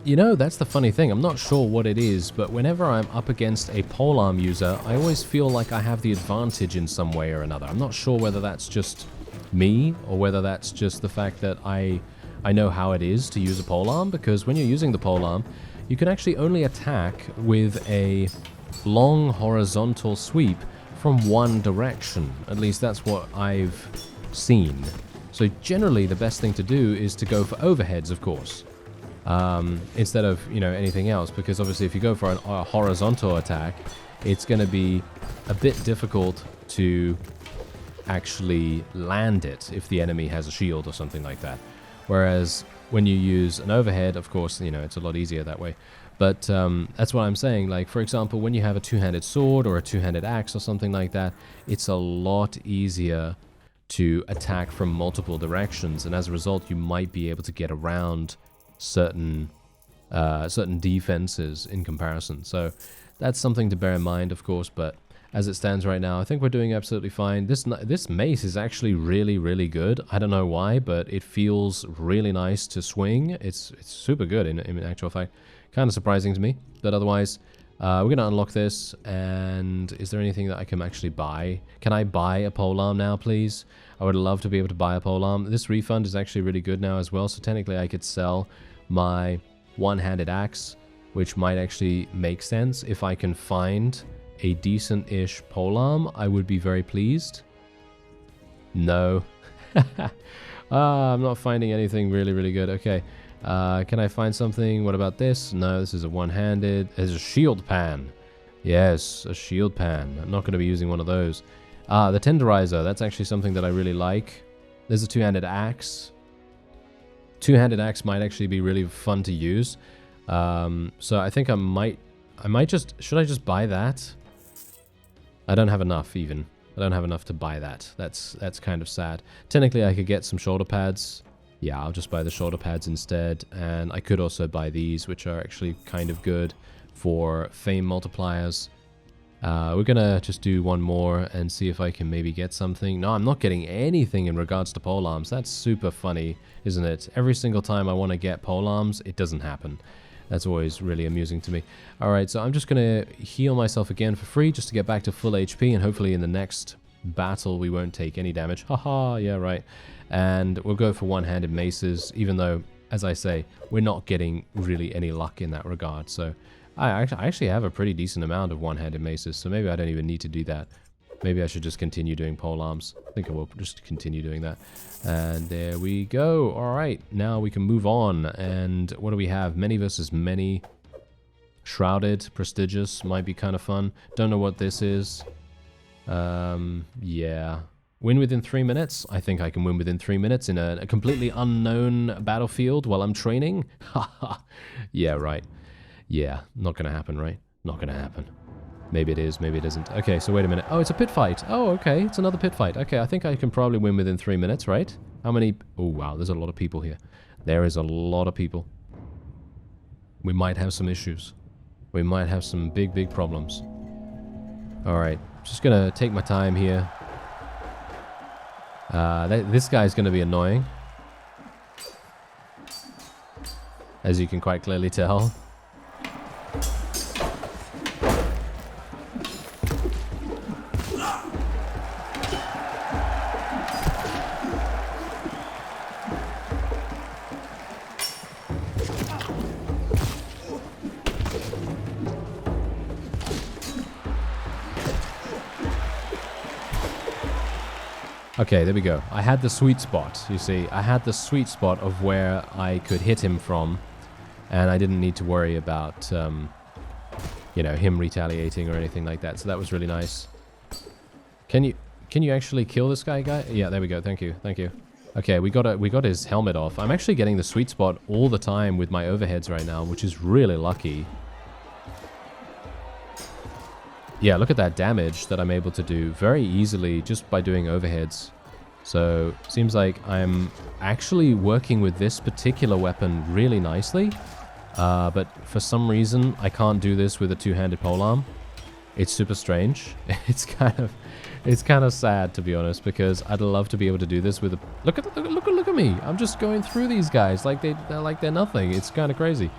You know, that's the funny thing. I'm not sure what it is, but whenever I'm up against a polearm user, I always feel like I have the advantage in some way or another. I'm not sure whether that's just me or whether that's just the fact that I know how it is to use a polearm, because when you're using the polearm, you can actually only attack with a long horizontal sweep from one direction. At least that's what I've seen. So generally the best thing to do is to go for overheads, of course. Instead of, you know, anything else, because obviously if you go for a horizontal attack, it's going to be a bit difficult to actually land it if the enemy has a shield or something like that. Whereas when you use an overhead, of course, you know, it's a lot easier that way. But that's what I'm saying. Like, for example, when you have a two-handed sword or a two-handed axe or something like that, it's a lot easier to attack from multiple directions, and as a result, you might be able to get around certain defenses in comparison. So that's something to bear in mind, of course. But as it stands right now, I think we're doing absolutely fine. This mace is actually really, really good. I don't know why, but it feels really nice to swing. It's super good in actual fact. Kind of surprising to me, but otherwise, we're going to unlock this. And is there anything that I can actually buy? Can I buy a polearm now, please? I would love to be able to buy a polearm. This refund is actually really good now as well, so technically I could sell my one-handed axe, which might actually make sense. If I can find a decent-ish polearm, I would be very pleased. No. I'm not finding anything really, really good. Okay. Can I find something? What about this? No, this is a one-handed. There's a shield pan. Yes, a shield pan. I'm not going to be using one of those. The tenderizer. That's actually something that I really like. There's a two-handed axe. Two-handed axe might actually be really fun to use. So I think I might just... Should I just buy that? I don't have enough even. I don't have enough to buy that. That's kind of sad. Technically, I could get some shoulder pads. Yeah, I'll just buy the shoulder pads instead. And I could also buy these, which are actually kind of good for fame multipliers. We're gonna just do one more and see if I can maybe get something. No, I'm not getting anything in regards to polearms. That's super funny, isn't it? Every single time I want to get polearms, it doesn't happen. That's always really amusing to me. Alright, so I'm just gonna heal myself again for free just to get back to full HP, and hopefully in the next battle we won't take any damage. Haha, yeah, right. And we'll go for one-handed maces, even though, as I say, we're not getting really any luck in that regard. So I actually have a pretty decent amount of one-handed maces, so maybe I don't even need to do that. Maybe I should just continue doing polearms. I think I will just continue doing that. And there we go. Alright, now we can move on. And what do we have? Many versus many. Shrouded, prestigious, might be kind of fun. Don't know what this is. Yeah. Win within 3 minutes? I think I can win within 3 minutes in a completely unknown battlefield while I'm training? Haha. Yeah, right. Yeah, not gonna happen, right? Not gonna happen. Maybe it is, maybe it isn't. Okay, so wait a minute. Oh, it's a pit fight. Oh, okay, it's another pit fight. Okay, I think I can probably win within 3 minutes, right? How many? Oh, wow, there's a lot of people here. There is a lot of people. We might have some issues. We might have some big, big problems. Alright, just gonna take my time here. This guy's gonna be annoying, as you can quite clearly tell. Okay, there we go. I had the sweet spot, you see. I had the sweet spot of where I could hit him from, and I didn't need to worry about, you know, him retaliating or anything like that. So that was really nice. Can you actually kill this guy? Yeah, there we go. Thank you. Thank you. Okay, we got his helmet off. I'm actually getting the sweet spot all the time with my overheads right now, which is really lucky. Yeah, look at that damage that I'm able to do very easily just by doing overheads. So, seems like I'm actually working with this particular weapon really nicely. But for some reason, I can't do this with a two-handed polearm. It's super strange. It's kind of sad, to be honest, because I'd love to be able to do this with a... Look at me! I'm just going through these guys like they're nothing. It's kind of crazy.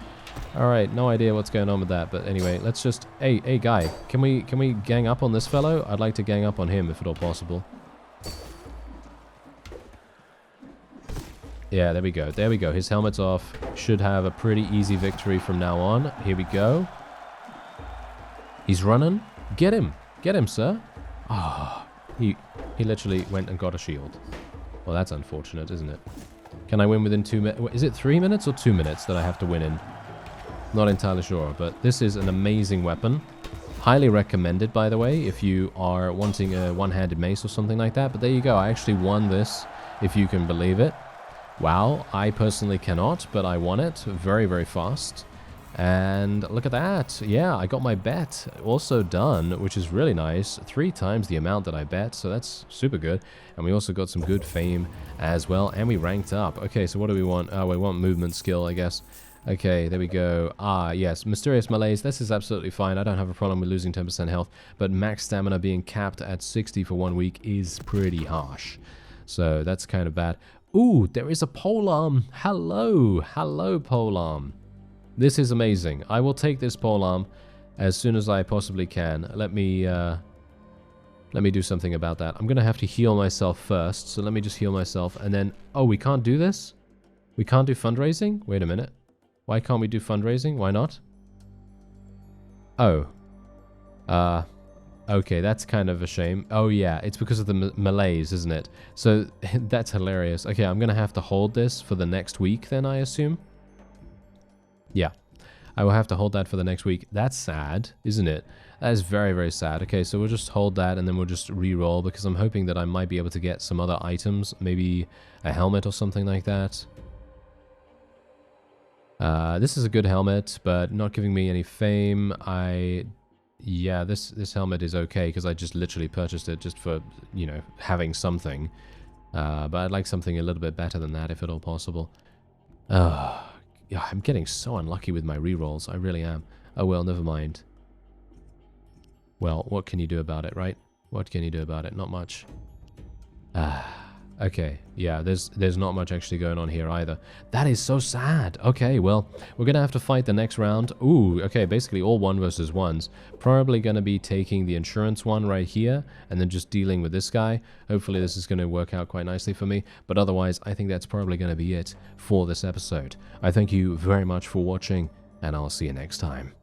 Alright, no idea what's going on with that, but anyway, let's just... Hey, guy, can we gang up on this fellow? I'd like to gang up on him, if at all possible. Yeah, there we go. There we go. His helmet's off. Should have a pretty easy victory from now on. Here we go. He's running. Get him. Get him, sir. Ah, he literally went and got a shield. Well, that's unfortunate, isn't it? Can I win within 2 minutes? Is it 3 minutes or 2 minutes that I have to win in? Not entirely sure, but this is an amazing weapon. Highly recommended, by the way, if you are wanting a one-handed mace or something like that. But there you go. I actually won this, if you can believe it. Wow, I personally cannot, but I won it very, very fast. And look at that. Yeah, I got my bet also done, which is really nice. 3 times the amount that I bet, so that's super good. And we also got some good fame as well, and we ranked up. Okay, so what do we want? Oh, we want movement skill, I guess. Okay, there we go. Ah, yes, Mysterious Malaise. This is absolutely fine. I don't have a problem with losing 10% health, but max stamina being capped at 60 for 1 week is pretty harsh. So that's kind of bad. Ooh, there is a polearm. Hello. Hello, polearm. This is amazing. I will take this polearm as soon as I possibly can. Let me do something about that. I'm going to have to heal myself first. So let me just heal myself. And then... Oh, we can't do this? We can't do fundraising? Wait a minute. Why can't we do fundraising? Why not? Oh. Okay, that's kind of a shame. Oh yeah, it's because of the malaise, isn't it? So, that's hilarious. Okay, I'm gonna have to hold this for the next week then, I assume? Yeah. I will have to hold that for the next week. That's sad, isn't it? That is very, very sad. Okay, so we'll just hold that and then we'll just re-roll because I'm hoping that I might be able to get some other items. Maybe a helmet or something like that. This is a good helmet, but not giving me any fame. Yeah, this helmet is okay because I just literally purchased it just for, you know, having something. But I'd like something a little bit better than that if at all possible. Yeah, I'm getting so unlucky with my rerolls. I really am. Oh well, never mind. Well, what can you do about it, right? What can you do about it? Not much. Okay, yeah, there's not much actually going on here either. That is so sad. Okay, well, we're gonna have to fight the next round. Ooh, okay, basically all 1 versus 1s. Probably gonna be taking the insurance one right here, and then just dealing with this guy. Hopefully this is gonna work out quite nicely for me, but otherwise, I think that's probably gonna be it for this episode. I thank you very much for watching, and I'll see you next time.